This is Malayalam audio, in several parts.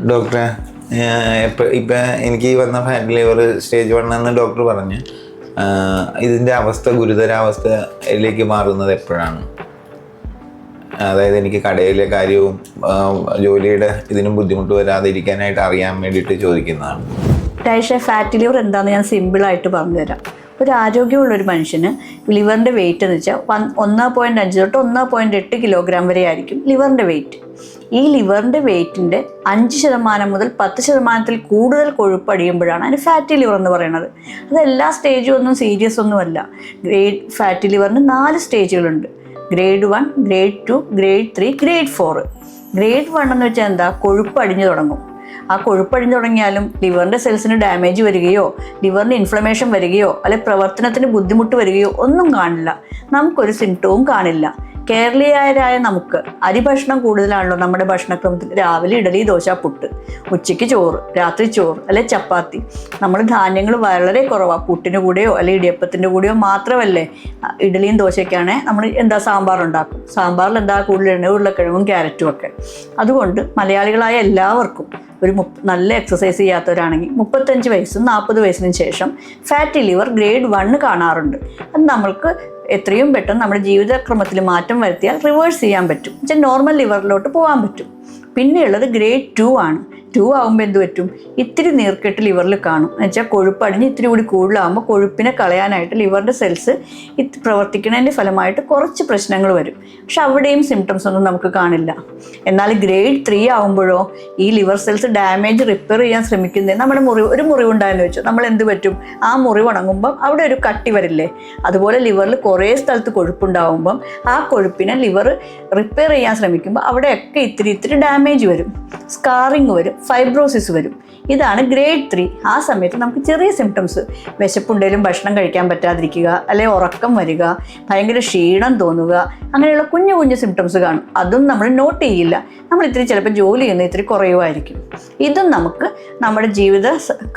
ഡോക്ടറെ, ഇപ്പം എനിക്ക് വന്ന ഫാറ്റ് ലിവർ സ്റ്റേജ് 1 എന്ന് ഡോക്ടർ പറഞ്ഞു. ഇതിൻ്റെ അവസ്ഥ ഗുരുതരാവസ്ഥയിലേക്ക് മാറുന്നത് എപ്പോഴാണ്? അതായത് എനിക്ക് കടയിലെ കാര്യവും ജോലിയുടെ ഇതിനും ബുദ്ധിമുട്ട് വരാതിരിക്കാനായിട്ട് അറിയാൻ വേണ്ടിയിട്ട് ചോദിക്കുന്നതാണ്. ഫാറ്റ് ലിവർ എന്താണെന്ന് ഞാൻ സിമ്പിളായിട്ട് പറഞ്ഞുതരാം. ഒരു ആരോഗ്യമുള്ളൊരു മനുഷ്യന് ലിവറിൻ്റെ വെയിറ്റ് എന്ന് വെച്ചാൽ 1.5 തൊട്ട് 1.8 കിലോഗ്രാം വരെ ആയിരിക്കും ലിവറിൻ്റെ വെയിറ്റ്. ഈ ലിവറിൻ്റെ വെയിറ്റിൻ്റെ 5% മുതൽ 10% കൂടുതൽ കൊഴുപ്പ് അടിയുമ്പോഴാണ് അതിന് ഫാറ്റി ലിവർ എന്ന് പറയുന്നത്. അത് എല്ലാ സ്റ്റേജും ഒന്നും സീരിയസ് ഒന്നുമല്ല. ഫാറ്റി ലിവറിന് 4 സ്റ്റേജുകളുണ്ട്. Grade 1, grade 2, grade 3, grade 4. Grade 1 എന്ന് വെച്ചാൽ എന്താ? കൊഴുപ്പ് അടിഞ്ഞു തുടങ്ങും. ആ കൊഴുപ്പടിഞ്ഞു തുടങ്ങിയാലും ലിവറിൻ്റെ സെൽസിന് ഡാമേജ് വരികയോ ലിവറിന് ഇൻഫ്ലമേഷൻ വരികയോ അല്ലെങ്കിൽ പ്രവർത്തനത്തിന് ബുദ്ധിമുട്ട് വരികയോ ഒന്നും കാണില്ല. നമുക്കൊരു സിംറ്റവും കാണില്ല. കേരളീയരായ നമുക്ക് അരിഭക്ഷണം കൂടുതലാണല്ലോ നമ്മുടെ ഭക്ഷണക്രമത്തിൽ. രാവിലെ ഇഡലി, ദോശ, പുട്ട്, ഉച്ചയ്ക്ക് ചോറ്, രാത്രി ചോറ് അല്ലെ ചപ്പാത്തി. നമ്മൾ ധാന്യങ്ങൾ വളരെ കുറവാണ്. പുട്ടിൻ്റെ കൂടെയോ അല്ലെങ്കിൽ ഇടിയപ്പത്തിൻ്റെ കൂടെയോ മാത്രമല്ലേ. ഇഡലിയും ദോശയ്ക്കാണ് നമ്മൾ സാമ്പാർ ഉണ്ടാക്കും. സാമ്പാറിൽ കൂടുതൽ ഉരുളക്കിഴങ്ങും ക്യാരറ്റും ഒക്കെ. അതുകൊണ്ട് മലയാളികളായ എല്ലാവർക്കും നല്ല എക്സസൈസ് ചെയ്യാത്തവരാണെങ്കിൽ 35 വയസ്സും 40 വയസ്സിനും ശേഷം ഫാറ്റി ലിവർ ഗ്രേഡ് 1 കാണാറുണ്ട്. അത് നമ്മൾക്ക് എത്രയും പെട്ടെന്ന് നമ്മുടെ ജീവിതക്രമത്തിൽ മാറ്റം വരുത്തിയാൽ റിവേഴ്സ് ചെയ്യാൻ പറ്റും. നോർമൽ ലിവറിലോട്ട് പോകാൻ പറ്റും. പിന്നെയുള്ളത് ഗ്രേഡ് 2 ആണ്. 2 ആകുമ്പോൾ എന്ത് പറ്റും? ഇത്തിരി നീർക്കെട്ട് ലിവറിൽ കാണും. എന്നുവെച്ചാൽ കൊഴുപ്പടിഞ്ഞ് ഇത്തിരി കൂടി കൂടുതലാകുമ്പോൾ കൊഴുപ്പിനെ കളയാനായിട്ട് ലിവറിൻ്റെ സെൽസ് പ്രവർത്തിക്കുന്നതിൻ്റെ ഫലമായിട്ട് കുറച്ച് പ്രശ്നങ്ങൾ വരും. പക്ഷെ അവിടെയും സിംറ്റംസ് ഒന്നും നമുക്ക് കാണില്ല. എന്നാൽ ഗ്രേഡ് 3 ആകുമ്പോഴോ ഈ ലിവർ സെൽസ് ഡാമേജ് റിപ്പയർ ചെയ്യാൻ ശ്രമിക്കുന്നത് നമ്മുടെ ഒരു മുറിവുണ്ടായെന്ന് വെച്ചു. നമ്മൾ എന്ത് പറ്റും? ആ മുറിവ് ഉണങ്ങുമ്പം അവിടെ ഒരു കട്ടി വരില്ലേ? അതുപോലെ ലിവറിൽ കുറേ സ്ഥലത്ത് കൊഴുപ്പുണ്ടാകുമ്പം ആ കൊഴുപ്പിനെ ലിവർ റിപ്പയർ ചെയ്യാൻ ശ്രമിക്കുമ്പോൾ അവിടെയൊക്കെ ഇത്തിരി ഡാമേജ് വരും, സ്കാറിങ് വരും, ഫൈബ്രോസിസ് വരും. ഇതാണ് ഗ്രേഡ് 3. ആ സമയത്ത് നമുക്ക് ചെറിയ സിംറ്റംസ്, വിശപ്പുണ്ടെങ്കിലും ഭക്ഷണം കഴിക്കാൻ പറ്റാതിരിക്കുക, അല്ലെങ്കിൽ ഉറക്കം വരിക, ഭയങ്കര ക്ഷീണം തോന്നുക, അങ്ങനെയുള്ള കുഞ്ഞു സിംറ്റംസ് കാണും. അതും നമ്മൾ നോട്ട് ചെയ്യില്ല. നമ്മൾ ചിലപ്പോൾ ജോലി ചെയ്യുന്ന ഇത്തിരി കുറയുമായിരിക്കും. ഇതും നമുക്ക് നമ്മുടെ ജീവിത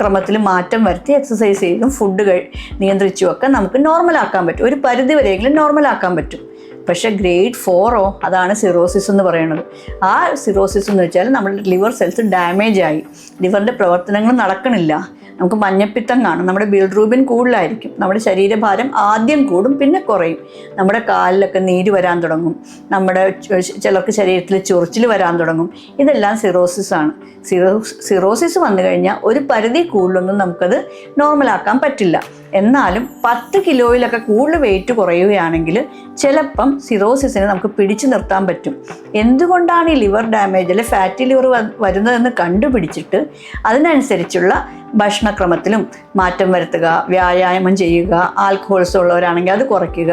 ക്രമത്തിൽ മാറ്റം വരുത്തി എക്സസൈസ് ചെയ്തും ഫുഡ് നിയന്ത്രിച്ചുമൊക്കെ നമുക്ക് നോർമലാക്കാൻ പറ്റും. ഒരു പരിധി വരെയെങ്കിലും നോർമലാക്കാൻ പറ്റും. പക്ഷേ ഗ്രേഡ് 4 അതാണ് സിറോസിസ് എന്ന് പറയുന്നത്. ആ സിറോസിസ് എന്ന് വെച്ചാൽ നമ്മുടെ ലിവർ സെൽസ് ഡാമേജ് ആയി, ലിവറിൻ്റെ പ്രവർത്തനങ്ങൾ നടക്കണില്ല. നമുക്ക് മഞ്ഞപ്പിത്തം കാണും, നമ്മുടെ ബിൽറൂബിൻ കൂടുതലായിരിക്കും, നമ്മുടെ ശരീരഭാരം ആദ്യം കൂടും, പിന്നെ കുറയും. നമ്മുടെ കാലിലൊക്കെ നീര് വരാൻ തുടങ്ങും, നമ്മുടെ ചിലർക്ക് ശരീരത്തിൽ ചൊറിച്ചിൽ വരാൻ തുടങ്ങും. ഇതെല്ലാം സിറോസിസ് ആണ്. സിറോസിസ് വന്നു കഴിഞ്ഞാൽ ഒരു പരിധി കൂടുതലൊന്നും നമുക്കത് നോർമലാക്കാൻ പറ്റില്ല. എന്നാലും 10 കിലോയിലൊക്കെ കൂടുതൽ വെയിറ്റ് കുറയുകയാണെങ്കിൽ ചിലപ്പം സിറോസിസിനെ നമുക്ക് പിടിച്ചു നിർത്താൻ പറ്റും. എന്തുകൊണ്ടാണ് ഈ ലിവർ ഡാമേജ് അല്ലെങ്കിൽ ഫാറ്റി ലിവർ വരുന്നതെന്ന് കണ്ടുപിടിച്ചിട്ട് അതിനനുസരിച്ചുള്ള ഭക്ഷണക്രമത്തിലും മാറ്റം വരുത്തുക, വ്യായാമം ചെയ്യുക, ആൽക്കഹോൾസ് ഉള്ളവരാണെങ്കിൽ അത് കുറയ്ക്കുക,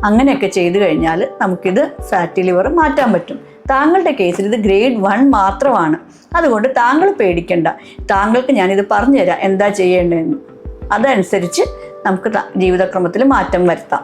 അങ്ങനെയൊക്കെ ചെയ്തു കഴിഞ്ഞാൽ നമുക്കിത് ഫാറ്റി ലിവർ മാറ്റാൻ പറ്റും. താങ്കളുടെ കേസിൽ ഇത് ഗ്രേഡ് 1 മാത്രമാണ്. അതുകൊണ്ട് താങ്കൾ പേടിക്കണ്ട. താങ്കൾക്ക് ഞാനിത് പറഞ്ഞു തരാം എന്താ ചെയ്യേണ്ടതെന്ന്. അതനുസരിച്ച് നമുക്ക് ജീവിതക്രമത്തിൽ മാറ്റം വരുത്താം.